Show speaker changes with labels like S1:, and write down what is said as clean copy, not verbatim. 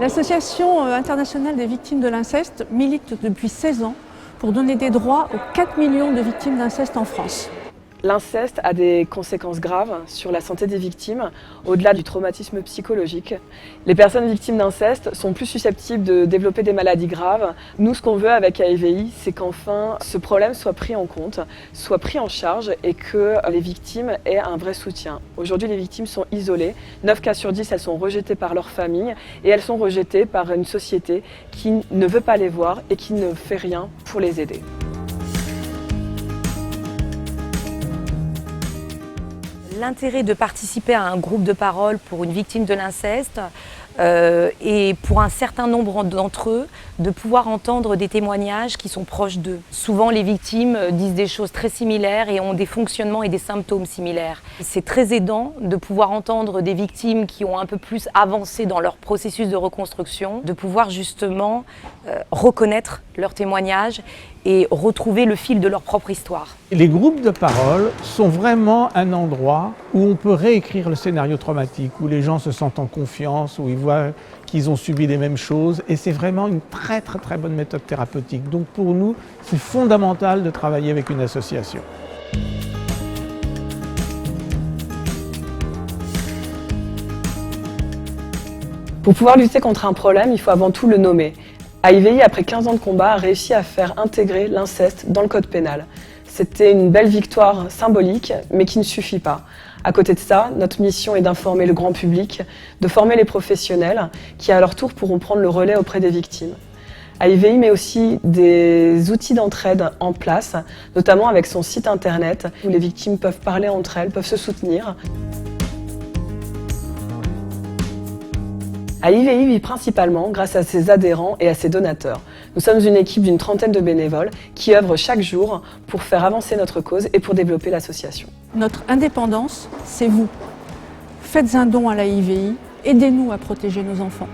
S1: L'Association internationale des victimes de l'inceste milite depuis 16 ans pour donner des droits aux 4 millions de victimes d'inceste en France.
S2: L'inceste a des conséquences graves sur la santé des victimes, au-delà du traumatisme psychologique. Les personnes victimes d'inceste sont plus susceptibles de développer des maladies graves. Nous, ce qu'on veut avec AEVI, c'est qu'enfin ce problème soit pris en compte, soit pris en charge et que les victimes aient un vrai soutien. Aujourd'hui, les victimes sont isolées. 9 cas sur 10, elles sont rejetées par leur famille et elles sont rejetées par une société qui ne veut pas les voir et qui ne fait rien pour les aider.
S3: L'intérêt de participer à un groupe de parole pour une victime de l'inceste et pour un certain nombre d'entre eux, de pouvoir entendre des témoignages qui sont proches d'eux. Souvent, les victimes disent des choses très similaires et ont des fonctionnements et des symptômes similaires. C'est très aidant de pouvoir entendre des victimes qui ont un peu plus avancé dans leur processus de reconstruction, de pouvoir justement reconnaître leurs témoignages et retrouver le fil de leur propre histoire.
S4: Les groupes de parole sont vraiment un endroit où on peut réécrire le scénario traumatique, où les gens se sentent en confiance, où ils voient qu'ils ont subi les mêmes choses, et c'est vraiment une très bonne méthode thérapeutique. Donc pour nous, c'est fondamental de travailler avec une association.
S2: Pour pouvoir lutter contre un problème, il faut avant tout le nommer. AEVI, après 15 ans de combat, a réussi à faire intégrer l'inceste dans le code pénal. C'était une belle victoire symbolique, mais qui ne suffit pas. À côté de ça, notre mission est d'informer le grand public, de former les professionnels, qui à leur tour pourront prendre le relais auprès des victimes. AEVI met aussi des outils d'entraide en place, notamment avec son site internet, où les victimes peuvent parler entre elles, peuvent se soutenir. AEVI vit principalement grâce à ses adhérents et à ses donateurs. Nous sommes une équipe d'une trentaine de bénévoles qui œuvrent chaque jour pour faire avancer notre cause et pour développer l'association.
S1: Notre indépendance, c'est vous. Faites un don à l'AEVI, aidez-nous à protéger nos enfants.